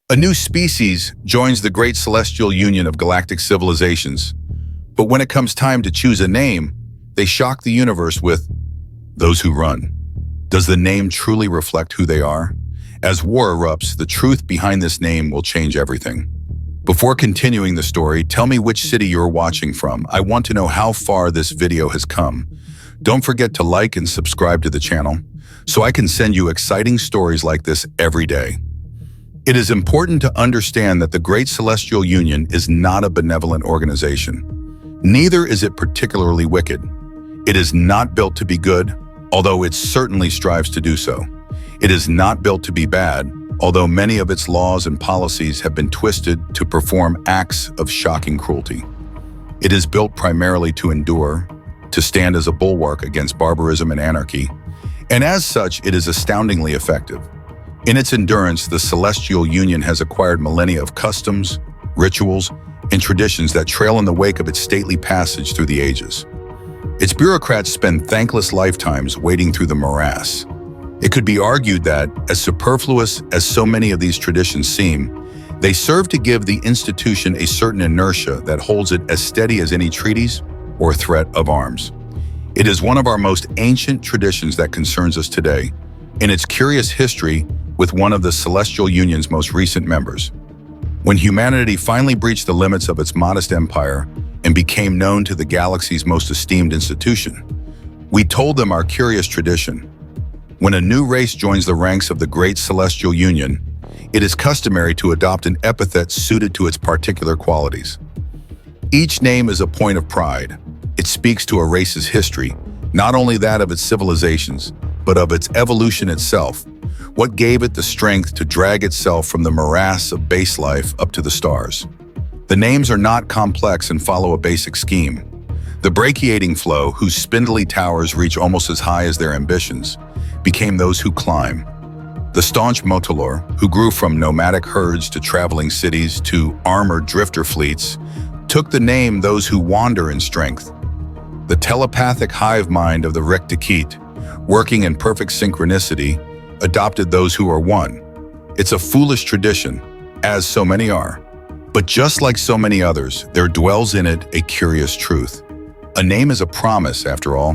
A new species joins the great celestial union of galactic civilizations. But when it comes time to choose a name, they shock the universe with those who run. Does the name truly reflect who they are? As war erupts, the truth behind this name will change everything. Before continuing the story, tell me which city you're watching from. I want to know how far this video has come. Don't forget to like and subscribe to the channel so I can send you exciting stories like this every day. It is important to understand that the Great Celestial Union is not a benevolent organization. Neither is it particularly wicked. It is not built to be good, although it certainly strives to do so. It is not built to be bad, although many of its laws and policies have been twisted to perform acts of shocking cruelty. It is built primarily to endure, to stand as a bulwark against barbarism and anarchy, and as such, it is astoundingly effective. In its endurance, the Celestial Union has acquired millennia of customs, rituals, and traditions that trail in the wake of its stately passage through the ages. Its bureaucrats spend thankless lifetimes wading through the morass. It could be argued that, as superfluous as so many of these traditions seem, they serve to give the institution a certain inertia that holds it as steady as any treaties or threat of arms. It is one of our most ancient traditions that concerns us today, in its curious history with one of the Celestial Union's most recent members. When humanity finally breached the limits of its modest empire and became known to the galaxy's most esteemed institution, we told them our curious tradition. When a new race joins the ranks of the Great Celestial Union, it is customary to adopt an epithet suited to its particular qualities. Each name is a point of pride. It speaks to a race's history, not only that of its civilizations, but of its evolution itself. What gave it the strength to drag itself from the morass of base life up to the stars? The names are not complex and follow a basic scheme. The brachiating flow, whose spindly towers reach almost as high as their ambitions, became those who climb. The staunch Motolor, who grew from nomadic herds to traveling cities to armored drifter fleets, took the name those who wander in strength. The telepathic hive mind of the Rektikit, working in perfect synchronicity, adopted those who are one. It's a foolish tradition, as so many are. But just like so many others, there dwells in it a curious truth. A name is a promise, after all,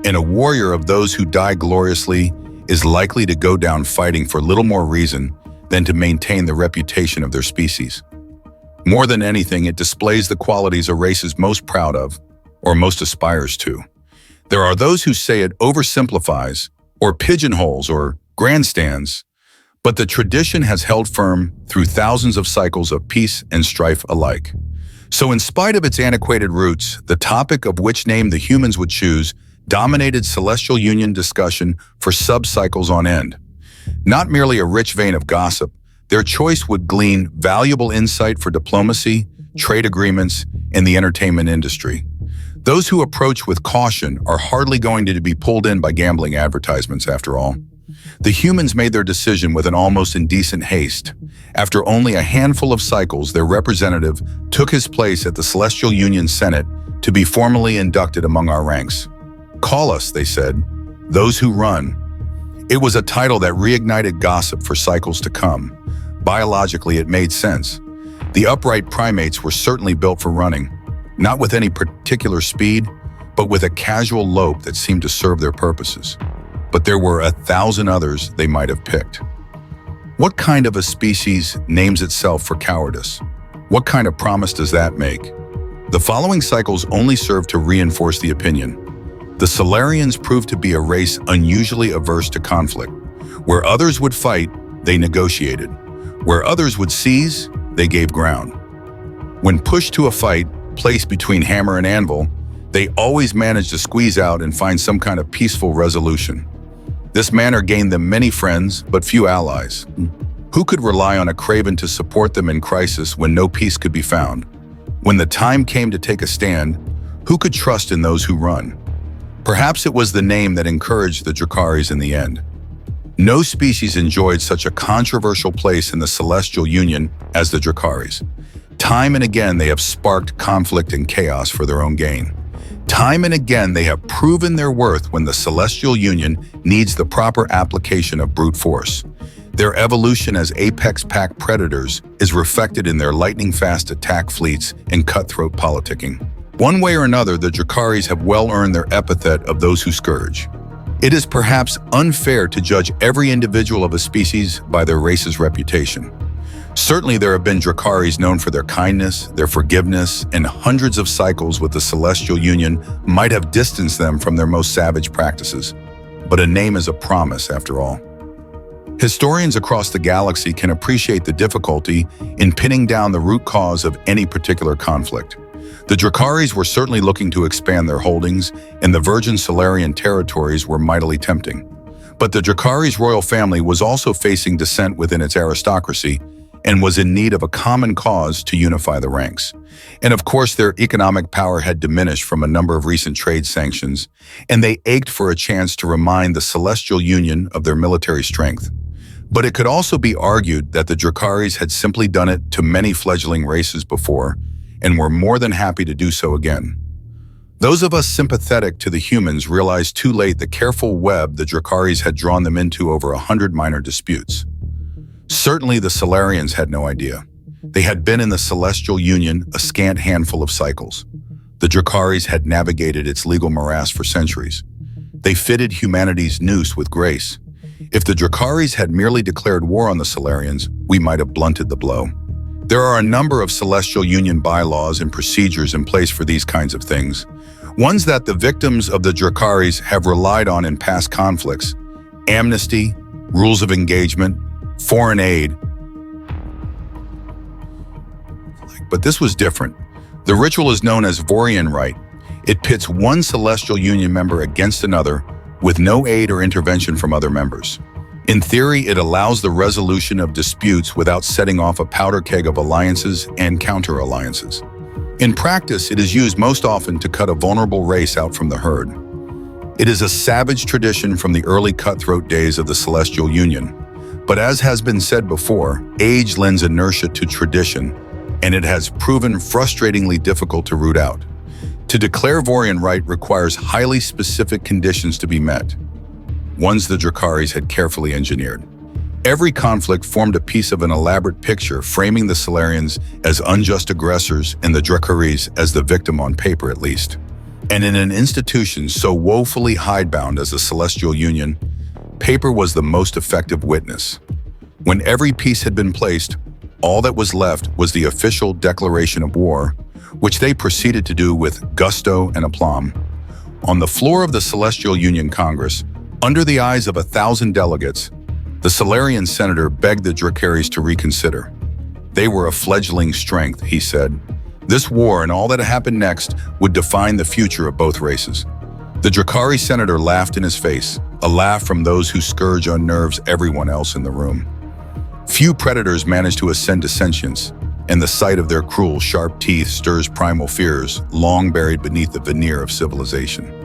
and a warrior of those who die gloriously is likely to go down fighting for little more reason than to maintain the reputation of their species. More than anything, it displays the qualities a race is most proud of, or most aspires to. There are those who say it oversimplifies, or pigeonholes, or grandstands, but the tradition has held firm through thousands of cycles of peace and strife alike. So in spite of its antiquated roots, the topic of which name the humans would choose dominated Celestial Union discussion for sub-cycles on end. Not merely a rich vein of gossip, their choice would glean valuable insight for diplomacy, trade agreements, and the entertainment industry. Those who approach with caution are hardly going to be pulled in by gambling advertisements, after all. The humans made their decision with an almost indecent haste. After only a handful of cycles, their representative took his place at the Celestial Union Senate to be formally inducted among our ranks. Call us, they said, those who run. It was a title that reignited gossip for cycles to come. Biologically, it made sense. The upright primates were certainly built for running, not with any particular speed, but with a casual lope that seemed to serve their purposes. But there were 1,000 others they might have picked. What kind of a species names itself for cowardice? What kind of promise does that make? The following cycles only serve to reinforce the opinion. The Solarians proved to be a race unusually averse to conflict. Where others would fight, they negotiated. Where others would seize, they gave ground. When pushed to a fight, placed between hammer and anvil, they always managed to squeeze out and find some kind of peaceful resolution. This manner gained them many friends, but few allies. Who could rely on a craven to support them in crisis when no peace could be found? When the time came to take a stand, who could trust in those who run? Perhaps it was the name that encouraged the Dracaris in the end. No species enjoyed such a controversial place in the Celestial Union as the Dracaris. Time and again, they have sparked conflict and chaos for their own gain. Time and again, they have proven their worth when the Celestial Union needs the proper application of brute force. Their evolution as apex pack predators is reflected in their lightning-fast attack fleets and cutthroat politicking. One way or another, the Dracaris have well earned their epithet of those who scourge. It is perhaps unfair to judge every individual of a species by their race's reputation. Certainly there have been Dracaris known for their kindness, their forgiveness, and hundreds of cycles with the Celestial Union might have distanced them from their most savage practices. But a name is a promise, after all. Historians across the galaxy can appreciate the difficulty in pinning down the root cause of any particular conflict. The Dracaris were certainly looking to expand their holdings, and the virgin Solarian territories were mightily tempting. But the Dracaris' royal family was also facing dissent within its aristocracy and was in need of a common cause to unify the ranks. And of course, their economic power had diminished from a number of recent trade sanctions, and they ached for a chance to remind the Celestial Union of their military strength. But it could also be argued that the Dracaris had simply done it to many fledgling races before, and were more than happy to do so again. Those of us sympathetic to the humans realized too late the careful web the Dracaris had drawn them into over 100 minor disputes. Certainly the Solarians had no idea. They had been in the Celestial Union a scant handful of cycles. The Dracaris had navigated its legal morass for centuries. They fitted humanity's noose with grace. If the Dracaris had merely declared war on the Solarians, we might have blunted the blow. There are a number of Celestial Union bylaws and procedures in place for these kinds of things, ones that the victims of the Dracaris have relied on in past conflicts: amnesty, rules of engagement, foreign aid. But this was different. The ritual is known as Vorian Rite. It pits one Celestial Union member against another with no aid or intervention from other members. In theory, it allows the resolution of disputes without setting off a powder keg of alliances and counter-alliances. In practice, it is used most often to cut a vulnerable race out from the herd. It is a savage tradition from the early cutthroat days of the Celestial Union. But as has been said before, age lends inertia to tradition, and it has proven frustratingly difficult to root out. To declare Vorian Rite requires highly specific conditions to be met, ones the Dracaris had carefully engineered. Every conflict formed a piece of an elaborate picture framing the Solarians as unjust aggressors and the Dracaris as the victim on paper at least. And in an institution so woefully hidebound as the Celestial Union, paper was the most effective witness. When every piece had been placed, all that was left was the official declaration of war, which they proceeded to do with gusto and aplomb. On the floor of the Celestial Union Congress, under the eyes of 1,000 delegates, the Solarian senator begged the Dracaris to reconsider. They were a fledgling strength, he said. This war and all that happened next would define the future of both races. The Dracari senator laughed in his face, a laugh from those whose scourge unnerves everyone else in the room. Few predators manage to ascend to sentience, and the sight of their cruel, sharp teeth stirs primal fears long buried beneath the veneer of civilization.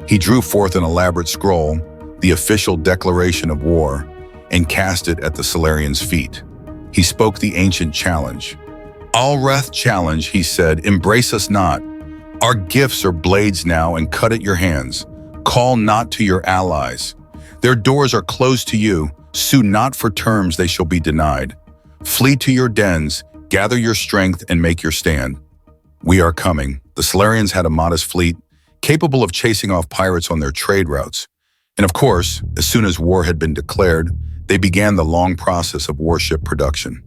He drew forth an elaborate scroll, the official declaration of war, and cast it at the Solarians' feet. He spoke the ancient challenge. Alreth challenge, he said, embrace us not. Our gifts are blades now, and cut at your hands. Call not to your allies. Their doors are closed to you. Sue not for terms they shall be denied. Flee to your dens, gather your strength, and make your stand. We are coming. The Solarians had a modest fleet, capable of chasing off pirates on their trade routes. And of course, as soon as war had been declared, they began the long process of warship production.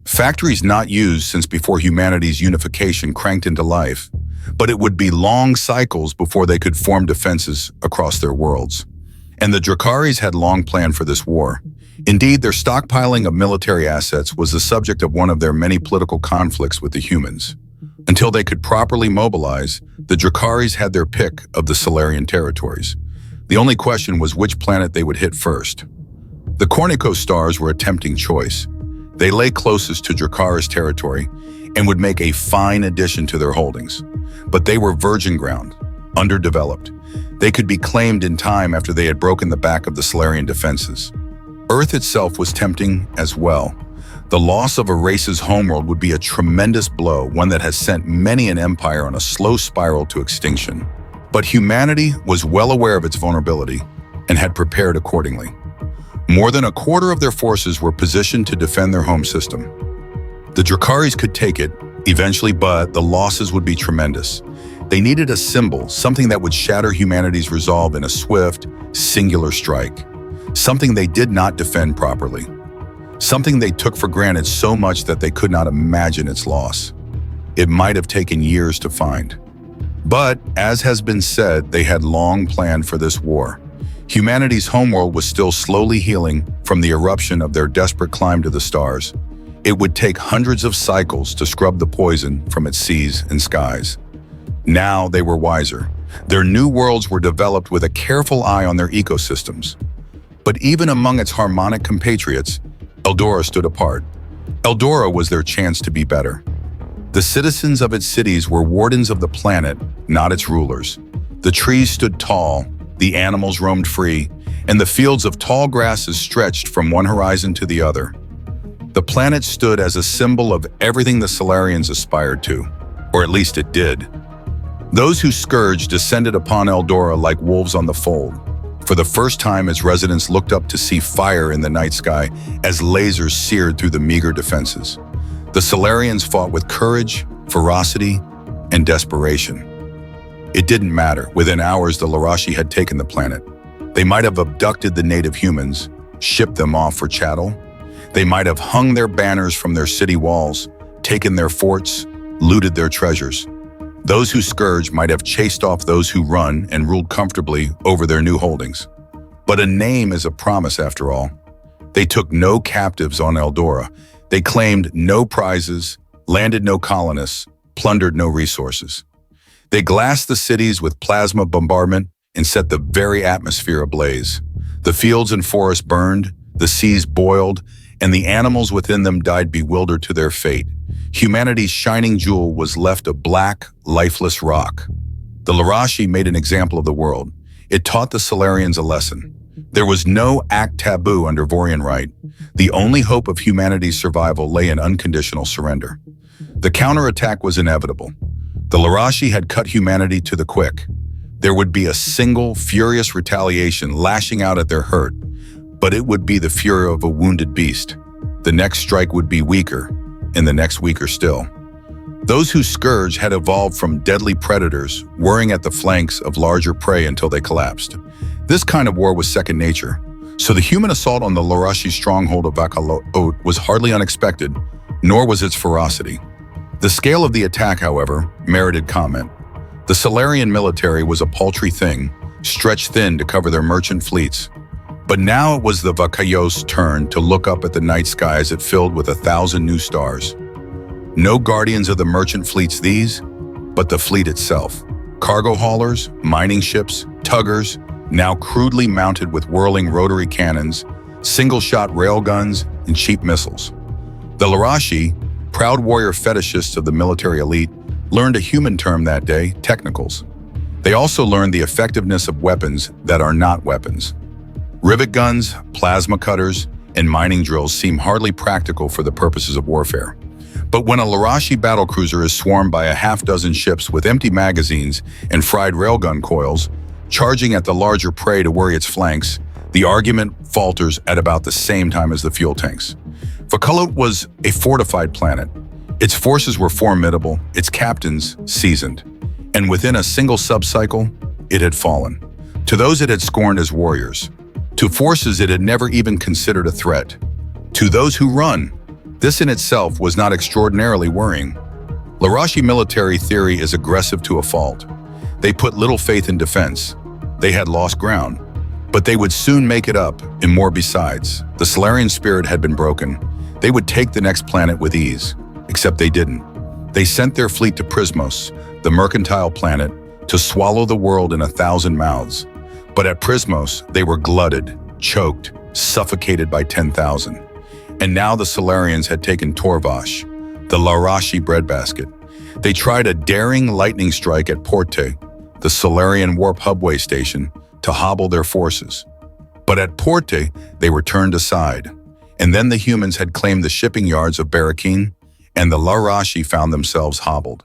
Factories not used since before humanity's unification cranked into life, but it would be long cycles before they could form defenses across their worlds. And the Dracaris had long planned for this war. Indeed, their stockpiling of military assets was the subject of one of their many political conflicts with the humans. Until they could properly mobilize, the Dracaris had their pick of the Solarian territories. The only question was which planet they would hit first. The Cornico stars were a tempting choice. They lay closest to Dracaris territory and would make a fine addition to their holdings. But they were virgin ground, underdeveloped. They could be claimed in time after they had broken the back of the Solarian defenses. Earth itself was tempting as well. The loss of a race's homeworld would be a tremendous blow, one that has sent many an empire on a slow spiral to extinction. But humanity was well aware of its vulnerability and had prepared accordingly. More than a quarter of their forces were positioned to defend their home system. The Dracaris could take it, eventually, but the losses would be tremendous. They needed a symbol, something that would shatter humanity's resolve in a swift, singular strike. Something they did not defend properly. Something they took for granted so much that they could not imagine its loss. It might have taken years to find. But, as has been said, they had long planned for this war. Humanity's homeworld was still slowly healing from the eruption of their desperate climb to the stars. It would take hundreds of cycles to scrub the poison from its seas and skies. Now they were wiser. Their new worlds were developed with a careful eye on their ecosystems. But even among its harmonic compatriots, Eldora stood apart. Eldora was their chance to be better. The citizens of its cities were wardens of the planet, not its rulers. The trees stood tall, the animals roamed free, and the fields of tall grasses stretched from one horizon to the other. The planet stood as a symbol of everything the Solarians aspired to, or at least it did. Those who scourged descended upon Eldora like wolves on the fold. For the first time, its residents looked up to see fire in the night sky as lasers seared through the meager defenses. The Solarians fought with courage, ferocity, and desperation. It didn't matter. Within hours, the Larashi had taken the planet. They might have abducted the native humans, shipped them off for chattel. They might have hung their banners from their city walls, taken their forts, looted their treasures. Those who scourge might have chased off those who run and ruled comfortably over their new holdings. But a name is a promise after all. They took no captives on Eldora. They claimed no prizes, landed no colonists, plundered no resources. They glassed the cities with plasma bombardment and set the very atmosphere ablaze. The fields and forests burned, the seas boiled, and the animals within them died bewildered to their fate. Humanity's shining jewel was left a black, lifeless rock. The Larashi made an example of the world. It taught the Solarians a lesson. There was no act taboo under Vorian right. The only hope of humanity's survival lay in unconditional surrender. The counterattack was inevitable. The Larashi had cut humanity to the quick. There would be a single, furious retaliation lashing out at their hurt, but it would be the fury of a wounded beast. The next strike would be weaker, and the next weaker still. Those who scourge had evolved from deadly predators, whirring at the flanks of larger prey until they collapsed. This kind of war was second nature, so the human assault on the Larashi stronghold of Vakaloot was hardly unexpected, nor was its ferocity. The scale of the attack, however, merited comment. The Solarian military was a paltry thing, stretched thin to cover their merchant fleets. But now it was the Vakayos' turn to look up at the night sky as it filled with 1,000 new stars. No guardians of the merchant fleets these, but the fleet itself. Cargo haulers, mining ships, tuggers, now crudely mounted with whirling rotary cannons, single-shot railguns, and cheap missiles. The Larashi, proud warrior fetishists of the military elite, learned a human term that day, technicals. They also learned the effectiveness of weapons that are not weapons. Rivet guns, plasma cutters, and mining drills seem hardly practical for the purposes of warfare. But when a Larashi battlecruiser is swarmed by a half-dozen ships with empty magazines and fried railgun coils, charging at the larger prey to worry its flanks, the argument falters at about the same time as the fuel tanks. Vakaloot was a fortified planet. Its forces were formidable, its captains seasoned. And within a single subcycle, it had fallen. To those it had scorned as warriors. To forces it had never even considered a threat. To those who run, this in itself was not extraordinarily worrying. Larashi military theory is aggressive to a fault. They put little faith in defense. They had lost ground, but they would soon make it up, and more besides. The Solarian spirit had been broken. They would take the next planet with ease, except they didn't. They sent their fleet to Prismos, the mercantile planet, to swallow the world in 1,000 mouths. But at Prismos, they were glutted, choked, suffocated by 10,000. And now the Solarians had taken Torvash, the Larashi breadbasket. They tried a daring lightning strike at Porte, the Solarian warp hubway station, to hobble their forces. But at Porte, they were turned aside. And then the humans had claimed the shipping yards of Barakeen, and the Larashi found themselves hobbled.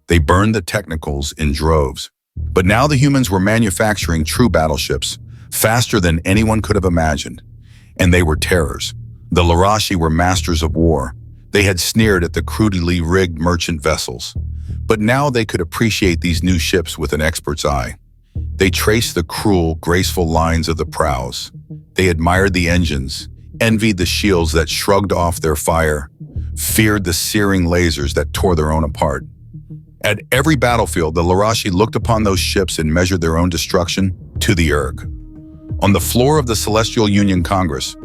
They burned the technicals in droves. But now the humans were manufacturing true battleships, faster than anyone could have imagined. and they were terrors. The Larashi were masters of war. They had sneered at the crudely rigged merchant vessels. But now they could appreciate these new ships with an expert's eye. They traced the cruel, graceful lines of the prows. They admired the engines, envied the shields that shrugged off their fire, feared the searing lasers that tore their own apart. At every battlefield, the Larashi looked upon those ships and measured their own destruction to the erg. On the floor of the Celestial Union Congress,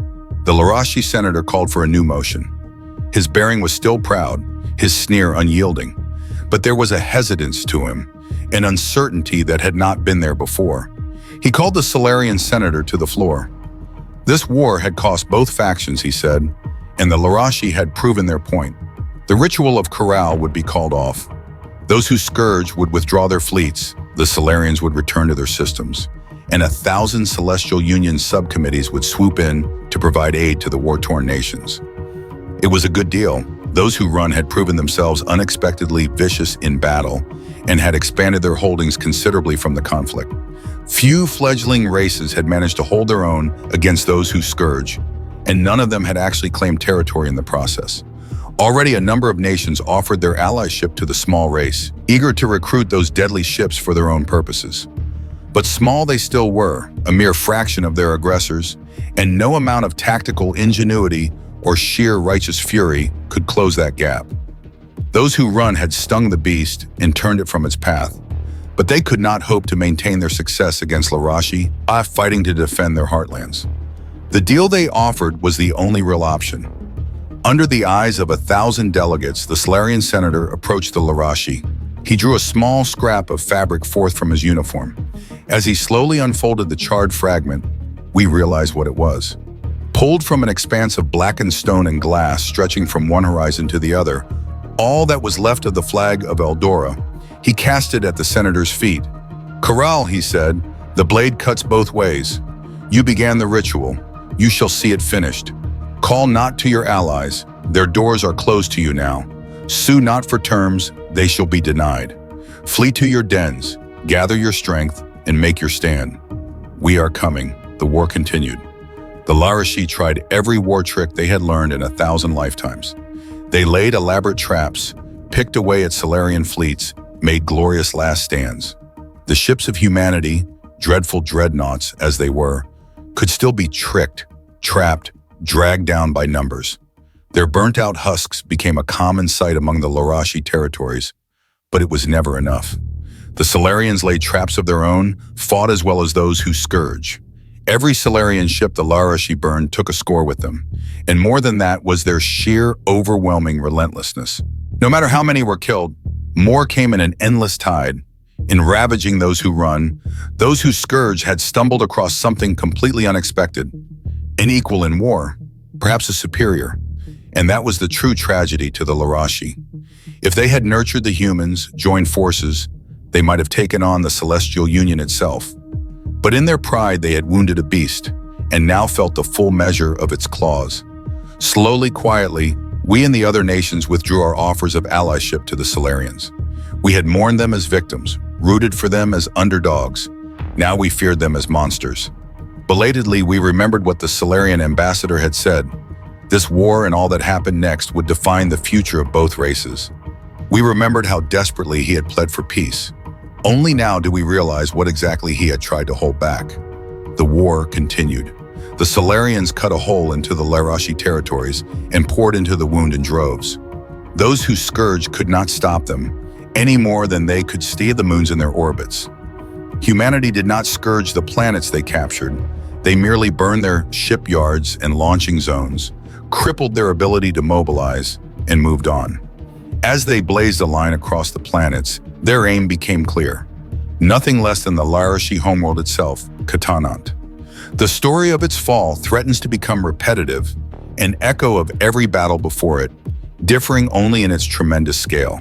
the Larashi senator called for a new motion. His bearing was still proud, his sneer unyielding, but there was a hesitance to him, an uncertainty that had not been there before. He called the Solarian senator to the floor. This war had cost both factions, he said, and the Larashi had proven their point. The ritual of Corral would be called off. Those who scourge would withdraw their fleets, the Solarians would return to their systems, and 1,000 Celestial Union subcommittees would swoop in to provide aid to the war-torn nations. It was a good deal. Those who run had proven themselves unexpectedly vicious in battle and had expanded their holdings considerably from the conflict. Few fledgling races had managed to hold their own against those who scourge, and none of them had actually claimed territory in the process. Already a number of nations offered their allyship to the small race, eager to recruit those deadly ships for their own purposes. But small they still were, a mere fraction of their aggressors, and no amount of tactical ingenuity or sheer righteous fury could close that gap. Those who run had stung the beast and turned it from its path, but they could not hope to maintain their success against Larashi, fighting to defend their heartlands. The deal they offered was the only real option. Under the eyes of 1,000 delegates, the Solarian senator approached the Larashi. He drew a small scrap of fabric forth from his uniform. As he slowly unfolded the charred fragment, we realized what it was. Pulled from an expanse of blackened stone and glass stretching from one horizon to the other, all that was left of the flag of Eldora, he cast it at the senator's feet. "Corral," he said, "the blade cuts both ways. You began the ritual. You shall see it finished. Call not to your allies. Their doors are closed to you now. Sue not for terms. They shall be denied. Flee to your dens. Gather your strength and make your stand. We are coming." The war continued. The Larashi tried every war trick they had learned in 1,000 lifetimes. They laid elaborate traps, picked away at Solarian fleets, made glorious last stands. The ships of humanity, dreadful dreadnoughts as they were, could still be tricked, trapped, dragged down by numbers. Their burnt-out husks became a common sight among the Larashi territories, but it was never enough. The Solarians laid traps of their own, fought as well as those who scourge. Every Solarian ship the Larashi burned took a score with them, and more than that was their sheer, overwhelming relentlessness. No matter how many were killed, more came in an endless tide. In ravaging those who run, those who scourge had stumbled across something completely unexpected. An equal in war, perhaps a superior. And that was the true tragedy to the Larashi. If they had nurtured the humans, joined forces, they might have taken on the Celestial Union itself. But in their pride, they had wounded a beast, and now felt the full measure of its claws. Slowly, quietly, we and the other nations withdrew our offers of allyship to the Solarians. We had mourned them as victims, rooted for them as underdogs. Now we feared them as monsters. Belatedly, we remembered what the Solarian ambassador had said. This war and all that happened next would define the future of both races. We remembered how desperately he had pled for peace. Only now do we realize what exactly he had tried to hold back. The war continued. The Solarians cut a hole into the Larashi territories and poured into the wound in droves. Those who scourged could not stop them, any more than they could steer the moons in their orbits. Humanity did not scourge the planets they captured. They merely burned their shipyards and launching zones, crippled their ability to mobilize, and moved on. As they blazed a line across the planets, their aim became clear. Nothing less than the Larashi homeworld itself, Katanant. The story of its fall threatens to become repetitive, an echo of every battle before it, differing only in its tremendous scale.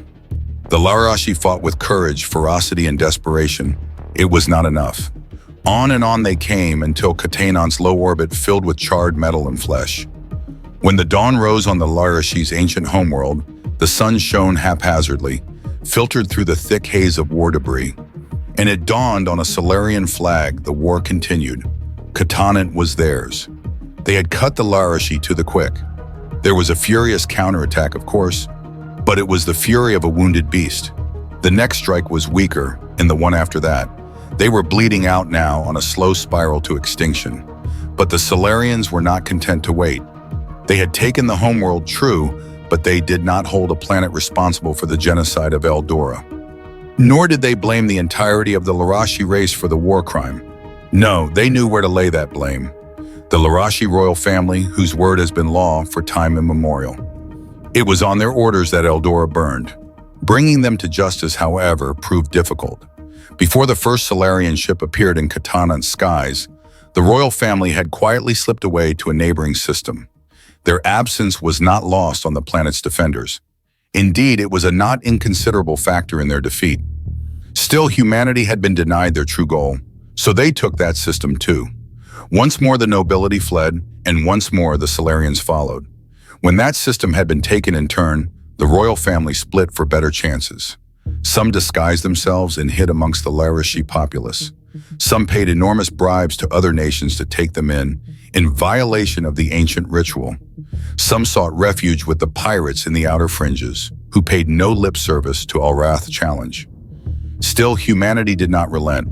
The Larashi fought with courage, ferocity, and desperation. It was not enough. On and on they came until Katanant's low orbit filled with charred metal and flesh. When the dawn rose on the Larashi's ancient homeworld, the sun shone haphazardly, filtered through the thick haze of war debris. And it dawned on a Solarian flag. The war continued. Katanant was theirs. They had cut the Larashi to the quick. There was a furious counterattack, of course, but it was the fury of a wounded beast. The next strike was weaker, and the one after that. They were bleeding out now on a slow spiral to extinction. But the Solarians were not content to wait. They had taken the homeworld, true, but they did not hold a planet responsible for the genocide of Eldora. Nor did they blame the entirety of the Larashi race for the war crime. No, they knew where to lay that blame. The Larashi royal family, whose word has been law for time immemorial. It was on their orders that Eldora burned. Bringing them to justice, however, proved difficult. Before the first Solarian ship appeared in Katana'n's skies, the royal family had quietly slipped away to a neighboring system. Their absence was not lost on the planet's defenders. Indeed, it was a not inconsiderable factor in their defeat. Still, humanity had been denied their true goal, so they took that system too. Once more the nobility fled, and once more the Solarians followed. When that system had been taken in turn, the royal family split for better chances. Some disguised themselves and hid amongst the Larashi populace. Some paid enormous bribes to other nations to take them in violation of the ancient ritual. Some sought refuge with the pirates in the outer fringes, who paid no lip service to Alrath's challenge. Still, humanity did not relent.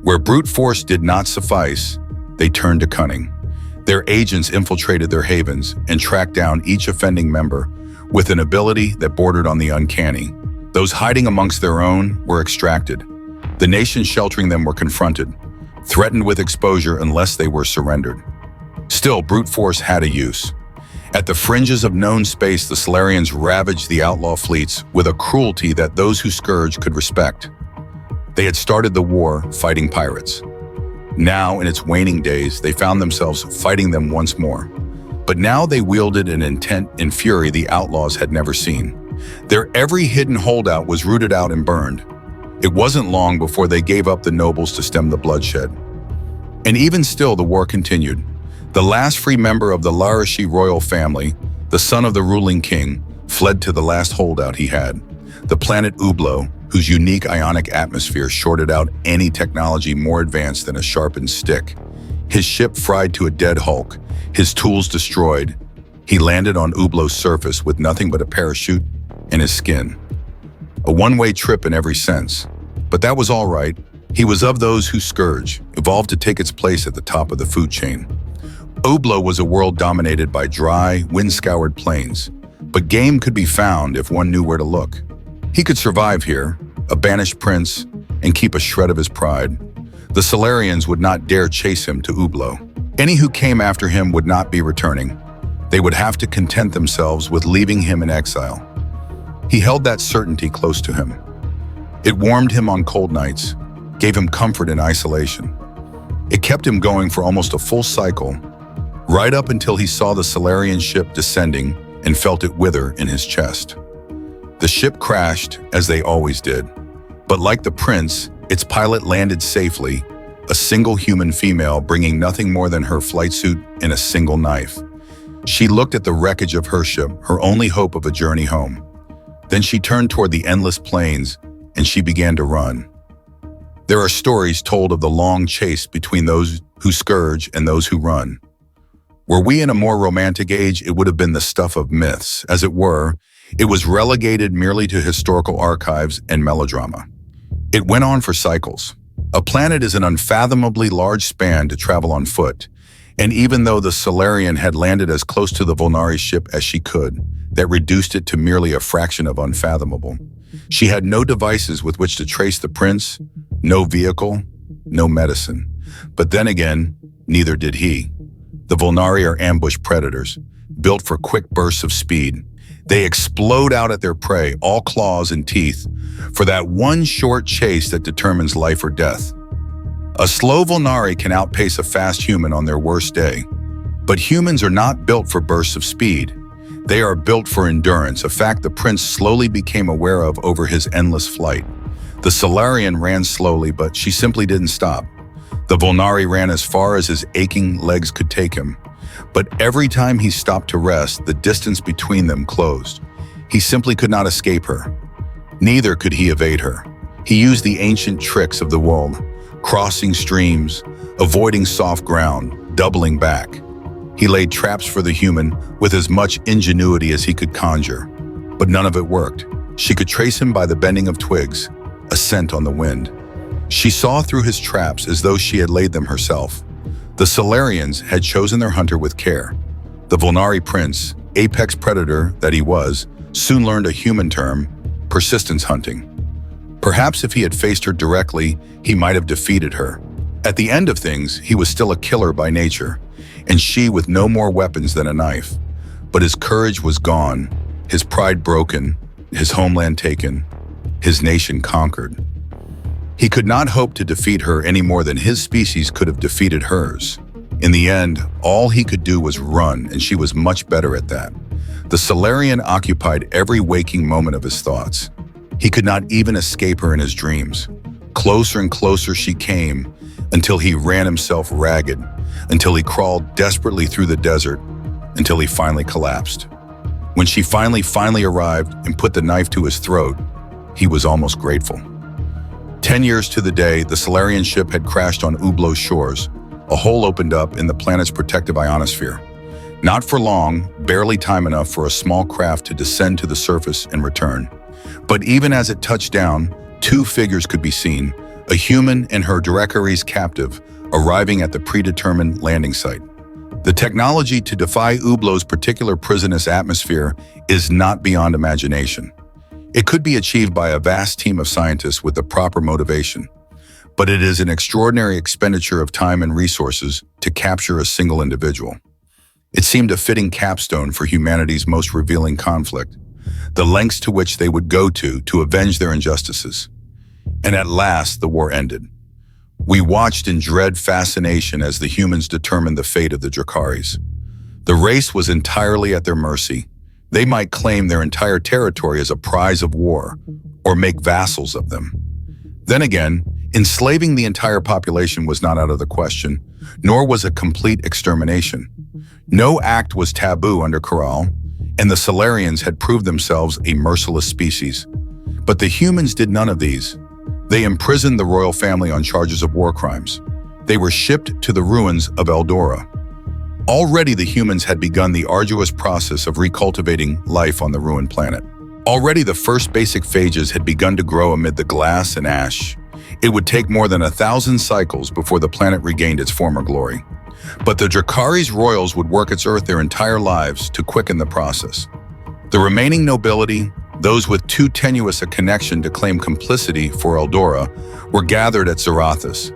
Where brute force did not suffice, they turned to cunning. Their agents infiltrated their havens and tracked down each offending member with an ability that bordered on the uncanny. Those hiding amongst their own were extracted. The nations sheltering them were confronted, threatened with exposure unless they were surrendered. Still, brute force had a use. At the fringes of known space, the Solarians ravaged the outlaw fleets with a cruelty that those who scourged could respect. They had started the war fighting pirates. Now, in its waning days, they found themselves fighting them once more. But now they wielded an intent and fury the outlaws had never seen. Their every hidden holdout was rooted out and burned. It wasn't long before they gave up the nobles to stem the bloodshed. And even still, the war continued. The last free member of the Larashi royal family, the son of the ruling king, fled to the last holdout he had, the planet Ublo, whose unique ionic atmosphere shorted out any technology more advanced than a sharpened stick. His ship fried to a dead hulk, his tools destroyed. He landed on Ublo's surface with nothing but a parachute and his skin. A one-way trip in every sense. But that was all right. He was of those who scourge, evolved to take its place at the top of the food chain. Ublo was a world dominated by dry, wind-scoured plains, but game could be found if one knew where to look. He could survive here, a banished prince, and keep a shred of his pride. The Solarians would not dare chase him to Ublo. Any who came after him would not be returning. They would have to content themselves with leaving him in exile. He held that certainty close to him. It warmed him on cold nights, gave him comfort in isolation. It kept him going for almost a full cycle, right up until he saw the Solarian ship descending and felt it wither in his chest. The ship crashed, as they always did, but like the prince, its pilot landed safely, a single human female bringing nothing more than her flight suit and a single knife. She looked at the wreckage of her ship, her only hope of a journey home. Then she turned toward the endless plains, and she began to run. There are stories told of the long chase between those who scourge and those who run. Were we in a more romantic age, it would have been the stuff of myths. As it were, it was relegated merely to historical archives and melodrama. It went on for cycles. A planet is an unfathomably large span to travel on foot, and even though the Solarian had landed as close to the Volnari ship as she could, that reduced it to merely a fraction of unfathomable. She had no devices with which to trace the prince, no vehicle, no medicine. But then again, neither did he. The Volnari are ambush predators, built for quick bursts of speed. They explode out at their prey, all claws and teeth, for that one short chase that determines life or death. A slow Volnari can outpace a fast human on their worst day, but humans are not built for bursts of speed. They are built for endurance, a fact the prince slowly became aware of over his endless flight. The Solarian ran slowly, but she simply didn't stop. The Volnari ran as far as his aching legs could take him. But every time he stopped to rest, the distance between them closed. He simply could not escape her. Neither could he evade her. He used the ancient tricks of the world, crossing streams, avoiding soft ground, doubling back. He laid traps for the human with as much ingenuity as he could conjure. But none of it worked. She could trace him by the bending of twigs, a scent on the wind. She saw through his traps as though she had laid them herself. The Solarians had chosen their hunter with care. The Volnari prince, apex predator that he was, soon learned a human term, persistence hunting. Perhaps if he had faced her directly, he might have defeated her. At the end of things, he was still a killer by nature, and she with no more weapons than a knife. But his courage was gone, his pride broken, his homeland taken, his nation conquered. He could not hope to defeat her any more than his species could have defeated hers. In the end, all he could do was run, and she was much better at that. The Solarian occupied every waking moment of his thoughts. He could not even escape her in his dreams. Closer and closer she came, until he ran himself ragged, until he crawled desperately through the desert, until he finally collapsed. When she finally arrived and put the knife to his throat, he was almost grateful. 10 years to the day, the Solarian ship had crashed on Ublo's shores. A hole opened up in the planet's protective ionosphere. Not for long, barely time enough for a small craft to descend to the surface and return. But even as it touched down, two figures could be seen, a human and her Dracaris captive, arriving at the predetermined landing site. The technology to defy Ublo's particular prisonous atmosphere is not beyond imagination. It could be achieved by a vast team of scientists with the proper motivation, but it is an extraordinary expenditure of time and resources to capture a single individual. It seemed a fitting capstone for humanity's most revealing conflict, the lengths to which they would go to avenge their injustices. And at last, the war ended. We watched in dread fascination as the humans determined the fate of the Dracaris. The race was entirely at their mercy. They might claim their entire territory as a prize of war, or make vassals of them. Then again, enslaving the entire population was not out of the question, nor was a complete extermination. No act was taboo under Corral, and the Solarians had proved themselves a merciless species. But the humans did none of these. They imprisoned the royal family on charges of war crimes. They were shipped to the ruins of Eldora. Already the humans had begun the arduous process of recultivating life on the ruined planet. Already the first basic phages had begun to grow amid the glass and ash. It would take more than 1,000 cycles before the planet regained its former glory. But the Dracaris royals would work its earth their entire lives to quicken the process. The remaining nobility, those with too tenuous a connection to claim complicity for Eldora, were gathered at Zarathus.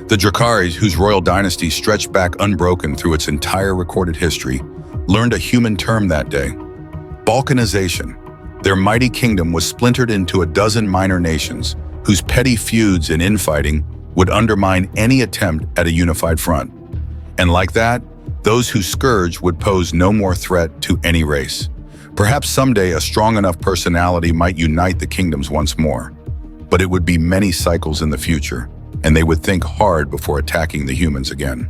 The Dracaris, whose royal dynasty stretched back unbroken through its entire recorded history, learned a human term that day: balkanization. Their mighty kingdom was splintered into a dozen minor nations, whose petty feuds and infighting would undermine any attempt at a unified front. And like that, those whose scourge would pose no more threat to any race. Perhaps someday a strong enough personality might unite the kingdoms once more. But it would be many cycles in the future, and they would think hard before attacking the humans again.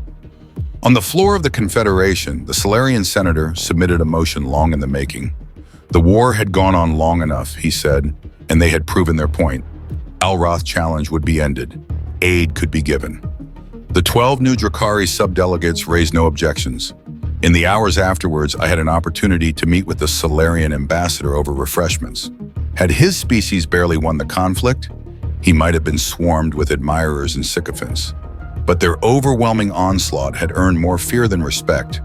On the floor of the Confederation, the Solarian senator submitted a motion long in the making. The war had gone on long enough, he said, and they had proven their point. Alroth's challenge would be ended. Aid could be given. The 12 new Dracari subdelegates raised no objections. In the hours afterwards, I had an opportunity to meet with the Solarian ambassador over refreshments. Had his species barely won the conflict, he might have been swarmed with admirers and sycophants. But their overwhelming onslaught had earned more fear than respect,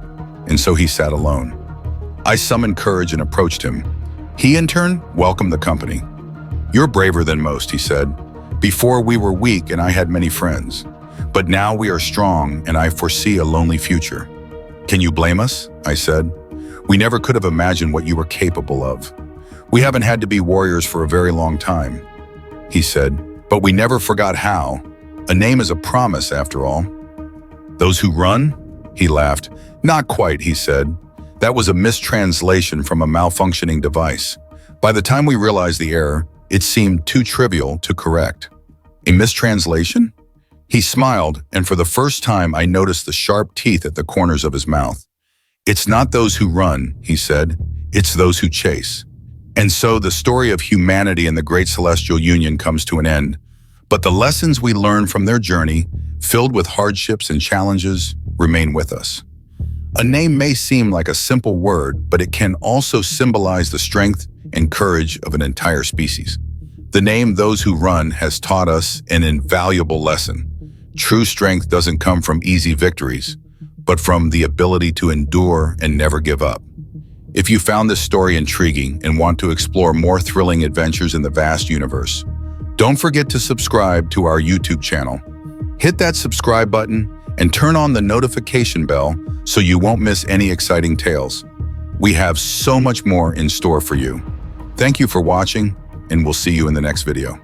and so he sat alone. I summoned courage and approached him. He, in turn, welcomed the company. "You're braver than most," he said. "Before we were weak and I had many friends. But now we are strong and I foresee a lonely future." "Can you blame us?" I said. "We never could have imagined what you were capable of. We haven't had to be warriors for a very long time," he said, "but we never forgot how. A name is a promise, after all." "Those who run?" He laughed. "Not quite," he said. "That was a mistranslation from a malfunctioning device. By the time we realized the error, it seemed too trivial to correct." "A mistranslation?" He smiled, and for the first time I noticed the sharp teeth at the corners of his mouth. "It's not those who run," he said. "It's those who chase." And so the story of humanity and the Great Celestial Union comes to an end. But the lessons we learn from their journey, filled with hardships and challenges, remain with us. A name may seem like a simple word, but it can also symbolize the strength and courage of an entire species. The name Those Who Run has taught us an invaluable lesson. True strength doesn't come from easy victories, but from the ability to endure and never give up. If you found this story intriguing and want to explore more thrilling adventures in the vast universe, don't forget to subscribe to our YouTube channel. Hit that subscribe button and turn on the notification bell so you won't miss any exciting tales. We have so much more in store for you. Thank you for watching, and we'll see you in the next video.